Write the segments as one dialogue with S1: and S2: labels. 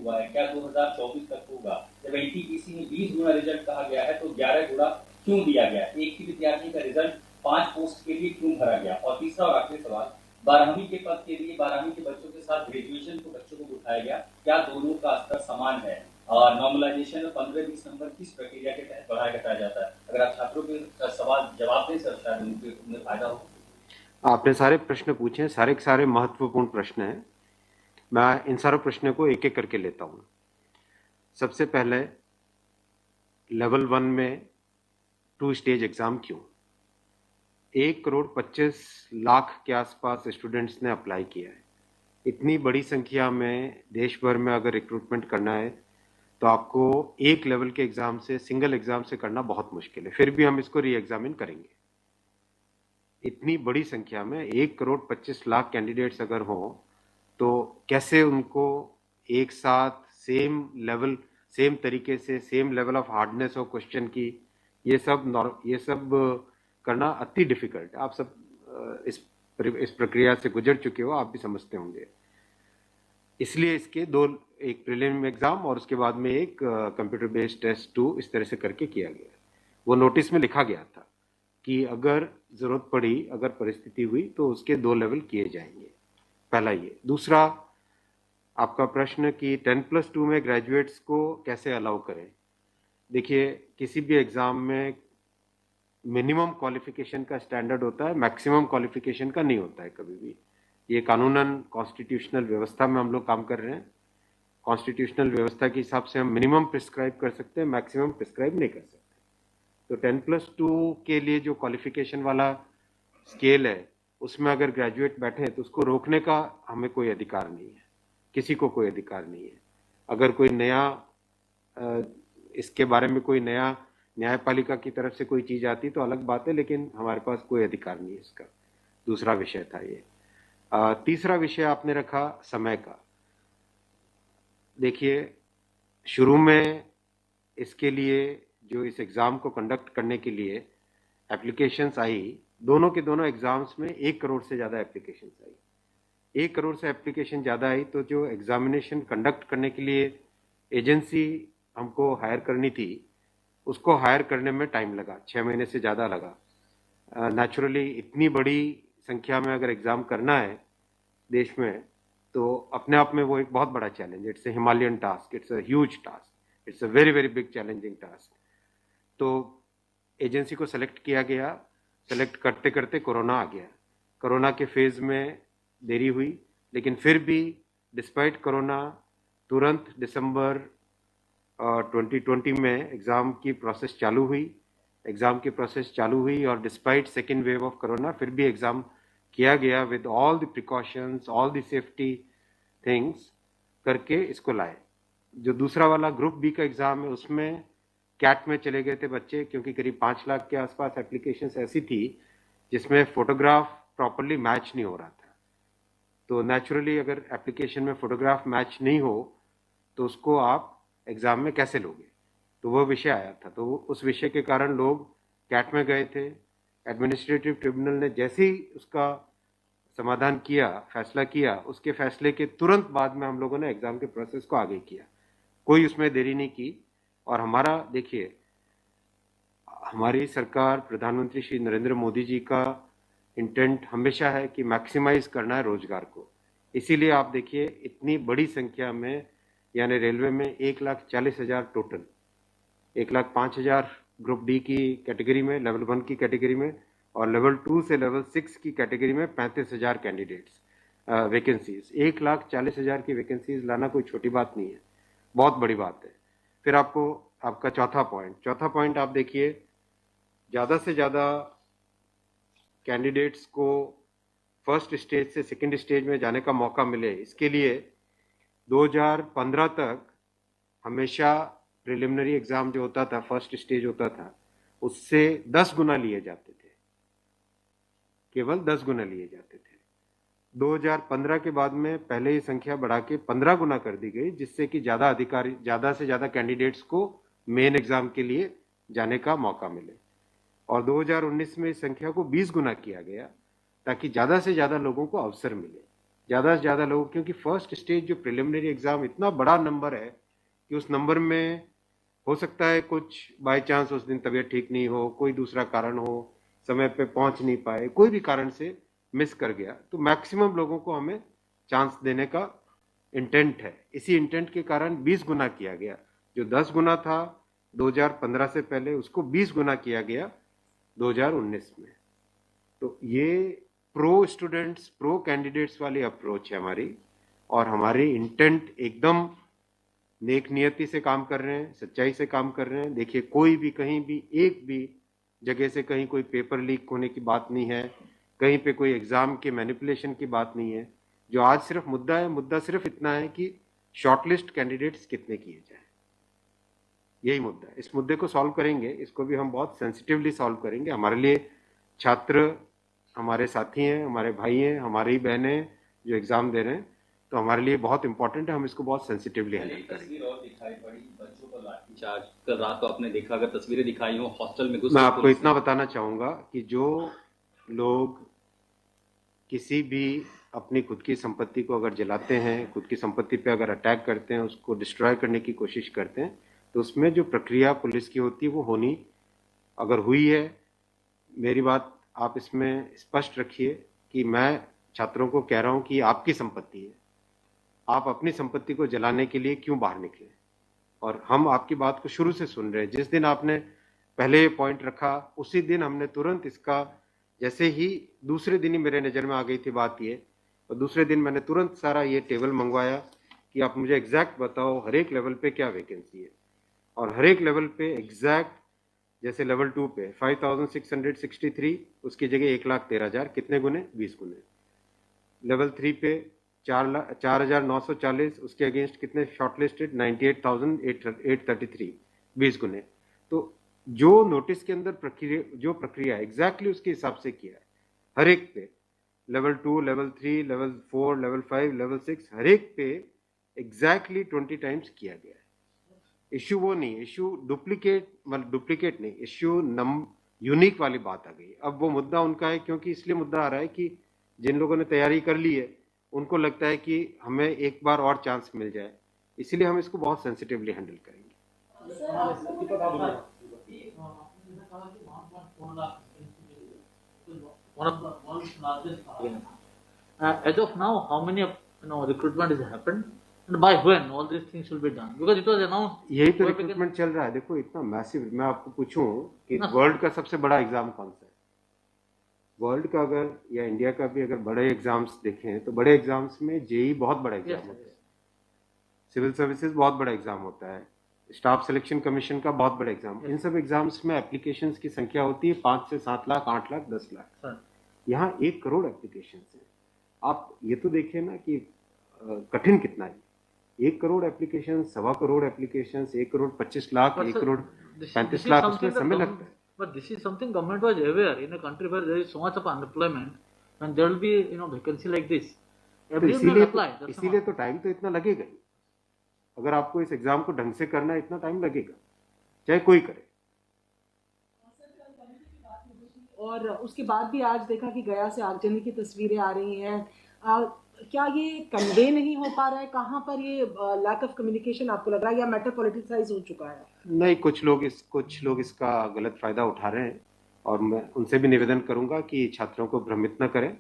S1: हुआ है, क्या 2024 तक होगा? जब एनटीपीसी में 20 गुना रिजल्ट कहा गया है तो 11 गुना क्यों दिया गया? एक ही विद्यार्थी का रिजल्ट 5 पोस्ट के लिए क्यों भरा गया? और तीसरा और आखिरी सवाल, 12वीं के पद के लिए 12वीं के बच्चों के साथ ग्रेजुएशन के बच्चों को उठाया गया, क्या दोनों का स्तर समान है? और नॉर्मलाइजेशन में 15-20 नंबर किस प्रक्रिया के तहत बढ़ाया घटाया जाता है? अगर आप छात्रों के सवाल जवाब दें सर, शायद उन्हें फायदा हो।
S2: आपने सारे प्रश्न पूछे, सारे के सारे महत्वपूर्ण प्रश्न हैं। मैं इन सारे प्रश्नों को एक एक करके लेता हूँ। सबसे पहले लेवल 1 में 2 स्टेज एग्जाम क्यों? 1,25,00,000 के आसपास स्टूडेंट्स ने अप्लाई किया है। इतनी बड़ी संख्या में देश भर में अगर रिक्रूटमेंट करना है तो आपको एक लेवल के एग्जाम से, सिंगल एग्जाम से करना बहुत मुश्किल है। फिर भी हम इसको री एग्जामिन करेंगे। इतनी बड़ी संख्या में 1,25,00,000 कैंडिडेट्स अगर हो तो कैसे उनको एक साथ सेम तरीके से सेम लेवल ऑफ हार्डनेस और क्वेश्चन की, ये सब करना अति डिफिकल्ट है। आप सब इस प्रक्रिया से गुजर चुके हो, आप भी समझते होंगे। इसलिए इसके दो, एक प्रीलिम एग्जाम और उसके बाद में एक कंप्यूटर बेस्ड टेस्ट 2 इस तरह से करके किया गया। वो नोटिस में लिखा गया था कि अगर जरूरत पड़ी, अगर परिस्थिति हुई तो उसके 2 लेवल किए जाएंगे। पहला ये। दूसरा, आपका प्रश्न कि 10+2 में ग्रेजुएट्स को कैसे अलाउ करें। देखिए, किसी भी एग्जाम में मिनिमम क्वालिफिकेशन का स्टैंडर्ड होता है, मैक्सिमम क्वालिफिकेशन का नहीं होता है कभी भी। ये कानूनन कॉन्स्टिट्यूशनल व्यवस्था में हम लोग काम कर रहे हैं। कॉन्स्टिट्यूशनल व्यवस्था के हिसाब से हम मिनिमम प्रिस्क्राइब कर सकते हैं, मैक्सिमम प्रिस्क्राइब नहीं कर सकते। तो 10+2 के लिए जो क्वालिफिकेशन वाला स्केल है, उसमें अगर ग्रेजुएट बैठे हैं तो उसको रोकने का हमें कोई अधिकार नहीं है, किसी को कोई अधिकार नहीं है। अगर कोई नया इसके बारे में कोई नया न्यायपालिका की तरफ से कोई चीज आती तो अलग बात है, लेकिन हमारे पास कोई अधिकार नहीं है इसका। दूसरा विषय था ये। तीसरा विषय आपने रखा समय का। देखिए, शुरू में इसके लिए जो इस एग्जाम को कंडक्ट करने के लिए एप्लीकेशंस आई, दोनों के दोनों एग्जाम्स में 1 करोड़ से ज्यादा एप्लीकेशंस आई। 1 करोड़ से एप्लीकेशन ज्यादा आई तो जो एग्जामिनेशन कंडक्ट करने के लिए एजेंसी हमको हायर करनी थी, उसको हायर करने में टाइम लगा, 6 महीने से ज्यादा लगा। नेचुरली इतनी बड़ी संख्या में अगर एग्जाम करना है देश में तो अपने आप में वो एक बहुत बड़ा challenge. It's a Himalayan task, it's a huge task, it's a very very big challenging task. तो एजेंसी को सेलेक्ट किया गया। सेलेक्ट करते करते कोरोना आ गया। कोरोना के फेज में देरी हुई, लेकिन फिर भी डिस्पाइट कोरोना तुरंत दिसंबर 2020 में एग्ज़ाम की प्रोसेस चालू हुई। एग्ज़ाम की प्रोसेस चालू हुई और despite second wave of corona फिर भी एग्ज़ाम किया गया with all the precautions, all the safety things करके इसको लाए। जो दूसरा वाला ग्रुप बी का एग्ज़ाम है उसमें कैट में चले गए थे बच्चे, क्योंकि करीब 5 लाख के आसपास एप्लीकेशंस ऐसी थी जिसमें फोटोग्राफ प्रॉपरली मैच नहीं हो रहा था। तो नेचुरली अगर एप्लीकेशन में फोटोग्राफ मैच नहीं हो तो उसको आप एग्जाम में कैसे लोगे, तो वो विषय आया था। तो उस विषय के कारण लोग कैट में गए थे। एडमिनिस्ट्रेटिव ट्रिब्यूनल ने जैसे ही उसका समाधान किया, फैसला किया, उसके फैसले के तुरंत बाद में हम लोगों ने एग्जाम के प्रोसेस को आगे किया। कोई उसमें देरी नहीं की। और हमारा, देखिए, हमारी सरकार, प्रधानमंत्री श्री नरेंद्र मोदी जी का इंटेंट हमेशा है कि मैक्सिमाइज करना है रोजगार को। इसीलिए आप देखिए, इतनी बड़ी संख्या में, यानी रेलवे में 1,40,000 टोटल, 1,05,000 ग्रुप डी की कैटेगरी में, लेवल 1 की कैटेगरी में, और लेवल 2 से लेवल 6 की कैटेगरी में 35,000 कैंडिडेट्स वैकेंसीज। 1,40,000 की वैकेंसीज लाना कोई छोटी बात नहीं है, बहुत बड़ी बात है। फिर आपका चौथा पॉइंट आप देखिए, ज़्यादा से ज़्यादा कैंडिडेट्स को फर्स्ट स्टेज से सेकंड स्टेज में जाने का मौका मिले, इसके लिए 2015 तक हमेशा प्रिलिमिनरी एग्जाम जो होता था, फर्स्ट स्टेज होता था, उससे 10 गुना लिए जाते थे, केवल 10 गुना लिए जाते थे। 2015 के बाद में पहले ही संख्या बढ़ा के 15 गुना कर दी गई, जिससे कि ज़्यादा से ज़्यादा कैंडिडेट्स को मेन एग्जाम के लिए जाने का मौका मिले। और 2019 में इस संख्या को 20 गुना किया गया ताकि ज़्यादा से ज़्यादा लोगों को अवसर मिले। ज़्यादा से ज़्यादा लोग, क्योंकि फर्स्ट स्टेज जो प्रिलिमिनरी एग्ज़ाम इतना बड़ा नंबर है कि उस नंबर में हो सकता है कुछ बाय चांस उस दिन तबीयत ठीक नहीं हो, कोई दूसरा कारण हो, समय पे पहुंच नहीं पाए, कोई भी कारण से मिस कर गया, तो मैक्सिमम लोगों को हमें चांस देने का इंटेंट है। इसी इंटेंट के कारण 20 गुना किया गया। जो 10 गुना था 2015 से पहले, उसको 20 गुना किया गया 2019 में। तो ये प्रो स्टूडेंट्स, प्रो कैंडिडेट्स वाली अप्रोच है हमारी, और हमारी इंटेंट एकदम नेक नियति से काम कर रहे हैं, सच्चाई से काम कर रहे हैं। देखिए, कोई भी कहीं भी एक भी जगह से कहीं कोई पेपर लीक होने की बात नहीं है, कहीं पे कोई एग्जाम के मैनिपुलेशन की बात नहीं है। जो आज सिर्फ मुद्दा है, मुद्दा सिर्फ इतना है कि शॉर्टलिस्ट कैंडिडेट्स कितने किए जाए, यही मुद्दा है। इस मुद्दे को सॉल्व करेंगे, इसको भी हम बहुत सेंसिटिवली सॉल्व करेंगे। हमारे लिए छात्र हमारे साथी हैं, हमारे भाई हैं, हमारी बहनें जो एग्जाम दे रहे हैं, तो हमारे लिए बहुत इंपॉर्टेंट है। हम इसको बहुत सेंसिटिवली हैंडल करेंगे।
S1: तस्वीर और दिखाई पड़ी बच्चों को लाठीचार्ज, कल रात को आपने देखा, अगर तस्वीरें दिखाई हो हॉस्टल में घुस
S2: मैं आपको इतना बताना चाहूंगा कि जो लोग किसी भी अपनी खुद की संपत्ति को अगर जलाते हैं, खुद की संपत्ति पे अगर अटैक करते हैं, उसको डिस्ट्रॉय करने की कोशिश करते हैं, तो उसमें जो प्रक्रिया पुलिस की होती है वो होनी, अगर हुई है, मेरी बात आप इसमें स्पष्ट रखिए कि मैं छात्रों को कह रहा हूं कि आपकी संपत्ति है, आप अपनी संपत्ति को जलाने के लिए क्यों बाहर निकले। और हम आपकी बात को शुरू से सुन रहे हैं। जिस दिन आपने पहले पॉइंट रखा, उसी दिन हमने तुरंत इसका, जैसे ही दूसरे दिन ही मेरे नज़र में आ गई थी बात ये, और दूसरे दिन मैंने तुरंत सारा ये टेबल मंगवाया कि आप मुझे एग्जैक्ट बताओ हर एक लेवल पे क्या वैकेंसी है। और हर एक लेवल पे एग्जैक्ट, जैसे लेवल 2 पे 5663, उसकी जगह 1,13,000, कितने गुने? 20 गुने। लेवल 3 पे 4,940, उसके अगेंस्ट कितने शॉर्टलिस्टेड? 98,833, 20 गुने। तो जो नोटिस के अंदर प्रक्रिया एग्जैक्टली उसके हिसाब से किया है हर एक पे, level 2, level 3, level 4, level 5, level 6, हर एक पे एग्जैक्टली 20 टाइम्स किया गया है। इश्यू वो नहीं, इश्यू डुप्लीकेट, मतलब डुप्लीकेट नहीं, इश्यू यूनिक वाली बात आ गई। अब वो मुद्दा उनका है, क्योंकि इसलिए मुद्दा आ रहा है कि जिन लोगों ने तैयारी कर ली है उनको लगता है कि हमें एक बार और चांस मिल जाए, इसीलिए हम इसको बहुत सेंसिटिवली हैंडल करेंगे।
S3: One of the world's largest. As of now, how many recruitment has happened, and by when all these things will be done? Because it was announced.
S2: यही तो रिक्रूटमेंट चल रहा है। देखो, इतना मैसिव, मैं आपको पूछूं कि वर्ल्ड का सबसे बड़ा एग्जाम कौन सा है? वर्ल्ड का अगर, या इंडिया का भी अगर बड़े एग्जाम्स देखें, तो बड़े एग्जाम्स में जेई बहुत बड़ा एग्जाम होता है, सिविल सर्विसेज बहुत बड़ा एग्जाम होता है, स्टाफ सिलेक्शन कमीशन का बहुत बड़ा एग्जाम। इन सब एग्जाम्स में एप्लीकेशंस की संख्या होती है 5 से 7 लाख, 8 लाख, 10 लाख। यहाँ 1 करोड़ एप्लीकेशंस हैं। आप ये तो देखिए ना कि कठिन कितना है। 1 करोड़ एप्लीकेशन, 1.25 करोड़ एप्लीकेशन, 1 करोड़ 25 लाख, 1 करोड़ 35 लाख, उसमें समय लगता है।
S3: But this is something government was aware in a country where there is so much of unemployment, and there will be vacancy like this.
S2: तो इसीलिए तो टाइम तो इतना लगेगा ही। अगर आपको इस एग्जाम को ढंग से करना है, इतना टाइम लगेगा, चाहे कोई करे।
S4: और उसके बाद भी आज देखा कि गया से आगजनी की तस्वीरें आ रही हैं। क्या ये कन्वे नहीं हो पा रहा है? कहाँ पर ये लैक ऑफ कम्युनिकेशन आपको लग रहा है, या मैटर पॉलिटिसाइज हो चुका है?
S2: नहीं, कुछ लोग इसका गलत फायदा उठा रहे हैं, और मैं उनसे भी निवेदन करूंगा कि छात्रों को भ्रमित न करें,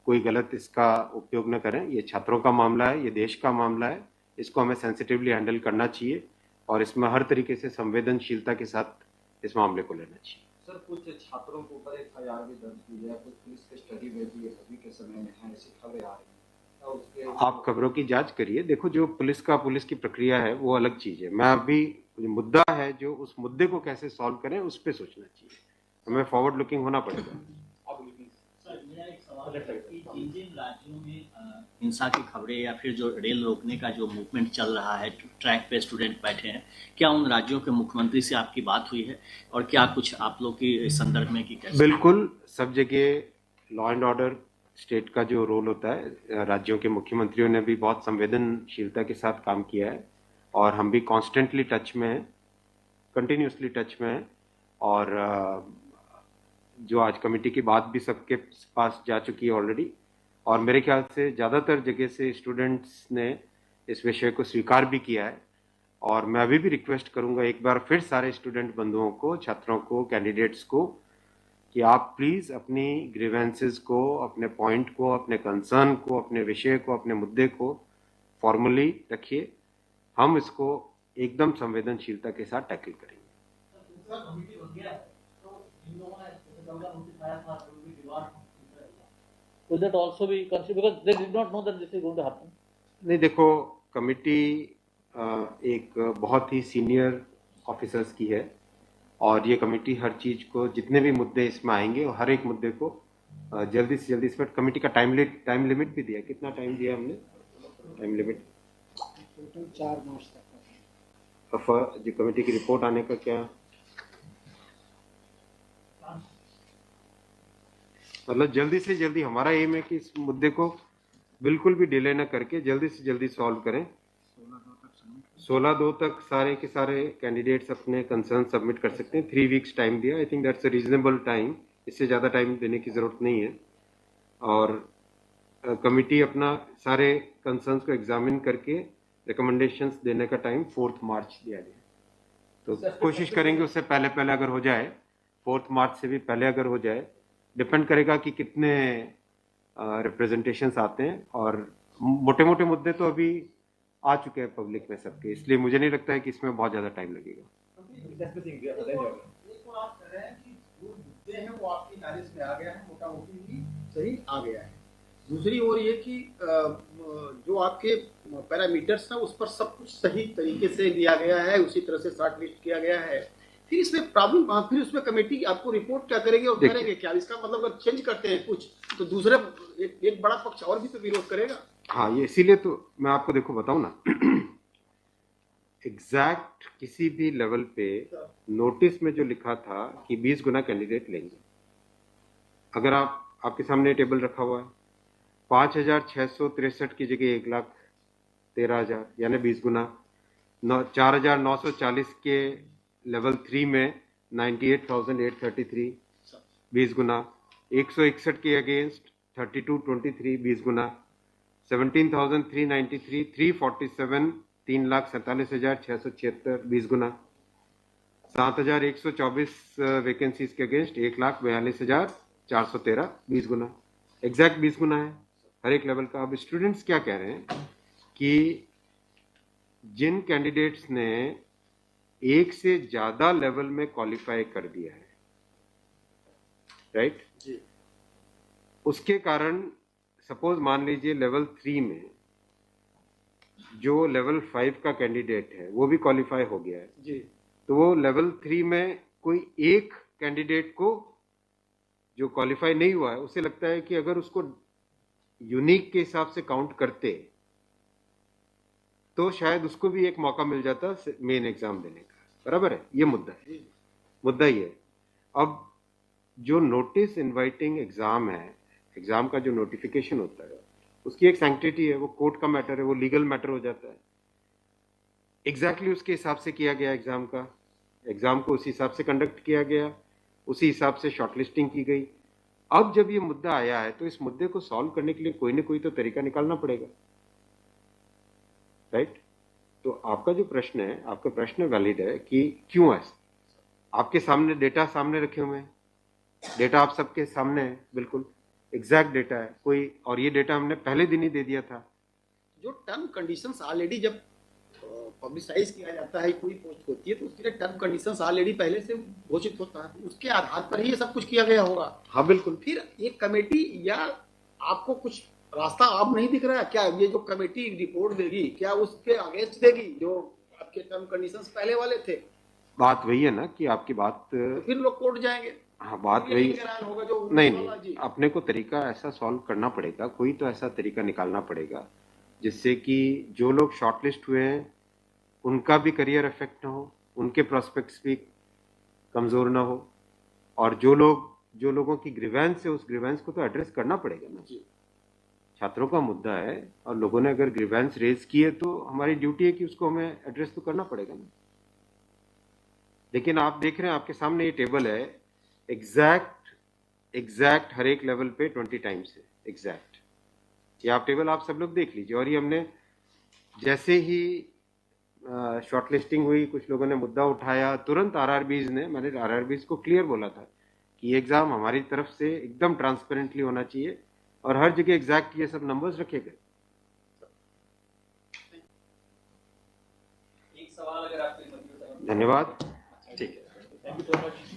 S2: कोई गलत इसका उपयोग न करें। ये छात्रों का मामला है, ये देश का मामला है, इसको हमें सेंसिटिवली हैंडल करना चाहिए, और इसमें हर तरीके से संवेदनशीलता के साथ इस मामले को लेना चाहिए।
S5: सर, कुछ छात्रों के ऊपर FIR भी दर्ज की है, कुछ पुलिस के स्टडी में भी अभी के समय में है, ऐसी खबरें आ रही हैं।
S2: आप खबरों की जांच करिए। देखो, जो पुलिस की प्रक्रिया है वो अलग चीज है। मैं अभी मुद्दा है, जो उस मुद्दे को कैसे सॉल्व करें उस पर सोचना चाहिए, हमें फॉरवर्ड लुकिंग होना पड़ेगा।
S6: जिन राज्यों में हिंसा की खबरें या फिर जो रेल रोकने का जो मूवमेंट चल रहा है, ट्रैक पे स्टूडेंट बैठे हैं, क्या उन राज्यों के मुख्यमंत्री से आपकी बात हुई है, और क्या कुछ आप लोग की संदर्भ में की?
S2: बिल्कुल, सब जगह लॉ एंड ऑर्डर स्टेट का जो रोल होता है, राज्यों के मुख्यमंत्रियों ने भी बहुत संवेदनशीलता के साथ काम किया है, और हम भी कॉन्स्टेंटली टच में हैं, कंटिन्यूसली टच में हैं। और जो आज कमेटी की बात भी सबके पास जा चुकी है ऑलरेडी, और मेरे ख्याल से ज़्यादातर जगह से स्टूडेंट्स ने इस विषय को स्वीकार भी किया है। और मैं अभी भी रिक्वेस्ट करूंगा एक बार फिर सारे स्टूडेंट बंधुओं को, छात्रों को, कैंडिडेट्स को कि आप प्लीज़ अपनी ग्रीवेंसेस को, अपने पॉइंट को, अपने कंसर्न को, अपने विषय को, अपने मुद्दे को फॉर्मली रखिए। हम इसको एकदम संवेदनशीलता के साथ टैकल करेंगे।
S3: Will that also be considered, because they did not know that this is going to happen?
S2: नहीं, देखो, कमिटी एक बहुत ही सीनियर ऑफिसर्स की है और ये कमेटी हर चीज को, जितने भी मुद्दे इसमें आएंगे, हर एक मुद्दे को जल्दी से जल्दी, इसमें कमेटी का टाइम लिमिट भी दिया। कितना टाइम दिया हमने? टाइम लिमिट
S4: टोटल 4 मार्च तक।
S2: जो कमेटी की रिपोर्ट आने का क्या मतलब, जल्दी से जल्दी हमारा एम है कि इस मुद्दे को बिल्कुल भी डिले न करके जल्दी से जल्दी सॉल्व करें। 16/2 तक सारे के सारे कैंडिडेट्स अपने कंसर्न सबमिट कर सकते हैं। 3 वीक्स टाइम दिया। I think that's a reasonable time. इससे ज़्यादा टाइम देने की ज़रूरत नहीं है। और कमिटी अपना सारे कंसर्न्स को एग्जामिन करके रिकमेंडेशंस देने का टाइम 4 मार्च दिया गया। तो कोशिश करेंगे उससे पहले अगर हो जाए, 4 मार्च से भी पहले अगर हो जाए। डिपेंड करेगा कि कितने रिप्रेजेंटेशंस आते हैं। और मोटे मोटे मुद्दे तो अभी आ चुके हैं पब्लिक में सबके, इसलिए मुझे नहीं लगता है कि इसमें बहुत ज़्यादा टाइम लगेगा।
S7: वो आपकी नॉलेज में आ गया है, मोटा मोटी सही आ गया है। दूसरी ओर ये कि जो आपके पैरामीटर्स हैं उस पर सब कुछ सही तरीके से लिया गया है, उसी तरह से शॉर्ट लिस्ट किया गया है। फिर इसमें प्रॉब्लम, फिर उसमें कमेटी आपको रिपोर्ट क्या करेगी और करेंगे क्या? इसका मतलब अगर चेंज करते हैं कुछ तो दूसरे एक बड़ा पक्ष और भी तो विरोध करेगा।
S2: हाँ, ये इसीलिए तो मैं आपको देखो बताऊं ना, एग्जैक्ट किसी भी लेवल पे नोटिस में जो लिखा था कि 20 गुना कैंडिडेट लेंगे, अगर आपके सामने टेबल रखा हुआ है, 5,663 की जगह 1,13,000 यानी 20 गुना। 4,940 के लेवल 3 में 98,833 20 गुना। 161 के अगेंस्ट 3223 20 गुना। 17,393 347 3,47,676 20 गुना। 7,124 वैकेंसीज के अगेंस्ट 1,42,413 20 गुना। एग्जैक्ट 20 गुना है हर एक लेवल का। अब स्टूडेंट्स क्या कह रहे हैं कि जिन कैंडिडेट्स ने एक से ज्यादा लेवल में क्वालिफाई कर दिया है, राइट जी, उसके कारण सपोज मान लीजिए लेवल 3 में जो लेवल 5 का कैंडिडेट है वो भी क्वालिफाई हो गया है जी, तो वो लेवल 3 में कोई एक कैंडिडेट को जो क्वालिफाई नहीं हुआ है, उसे लगता है कि अगर उसको यूनिक के हिसाब से काउंट करते तो शायद उसको भी एक मौका मिल जाता मेन एग्जाम देने का। बराबर है, ये मुद्दा ही है। अब जो नोटिस इनवाइटिंग एग्जाम है, एग्जाम का जो नोटिफिकेशन होता है उसकी एक सैंक्टिटी है, वो कोर्ट का मैटर है, वो लीगल मैटर हो जाता है। एग्जैक्टली उसके हिसाब से किया गया एग्जाम को उसी हिसाब से कंडक्ट किया गया, उसी हिसाब से शॉर्टलिस्टिंग की गई। अब जब ये मुद्दा आया है तो इस मुद्दे को सॉल्व करने के लिए कोई ना कोई तो तरीका निकालना पड़ेगा, राइट? तो आपका जो प्रश्न है, आपका प्रश्न वैलिड है कि क्यों ऐसा। आपके सामने डेटा सामने रखे हुए हैं, डेटा आप सबके सामने है, बिल्कुल एग्जैक्ट डेटा है कोई, और ये डेटा हमने पहले दिन ही दे दिया था।
S7: जो टर्म कंडीशंस ऑलरेडी जब पब्लिसाइज किया जाता है, कोई पोस्ट होती है तो उसके लिए टर्म कंडीशंस ऑलरेडी पहले से घोषित होता है, उसके आधार पर ही ये सब कुछ किया गया होगा।
S2: हाँ बिल्कुल।
S7: फिर एक कमेटी या आपको कुछ रास्ता आप नहीं दिख रहा है क्या? ये जो कमेटी रिपोर्ट देगी क्या उसके अगेंस्ट देगी जो आपके टर्म कंडीशंस पहले वाले थे?
S2: बात वही है ना कि आपकी बात,
S7: तो फिर लोग कोर्ट जाएंगे।
S2: हाँ, बात वही
S7: होगा जो
S2: नहीं, अपने को तरीका ऐसा सॉल्व करना पड़ेगा, कोई तो ऐसा तरीका निकालना पड़ेगा जिससे कि जो लोग शॉर्टलिस्ट हुए हैं उनका भी करियर इफेक्ट ना हो, उनके प्रोस्पेक्ट्स भी कमजोर ना हो, और जो लोगों की ग्रीवेंस है उस ग्रीवेंस को तो एड्रेस करना पड़ेगा ना। छात्रों का मुद्दा है और लोगों ने अगर ग्रीवेंस रेज की है तो हमारी ड्यूटी है कि उसको हमें एड्रेस तो करना पड़ेगा ना। लेकिन आप देख रहे हैं आपके सामने ये टेबल है, एग्जैक्ट हर एक लेवल पे 20 टाइम्स है एग्जैक्ट। ये आप टेबल आप सब लोग देख लीजिए। और ये हमने जैसे ही शॉर्ट लिस्टिंग हुई, कुछ लोगों ने मुद्दा उठाया, तुरंत मैंने आरआरबीज को क्लियर बोला था कि ये एग्जाम हमारी तरफ से एकदम ट्रांसपेरेंटली होना चाहिए और हर जगह एग्जैक्ट ये सब नंबर्स रखे गए।
S1: एक सवाल अगर आपके
S2: धन्यवाद।
S1: ठीक है, थैंक यू सो मच।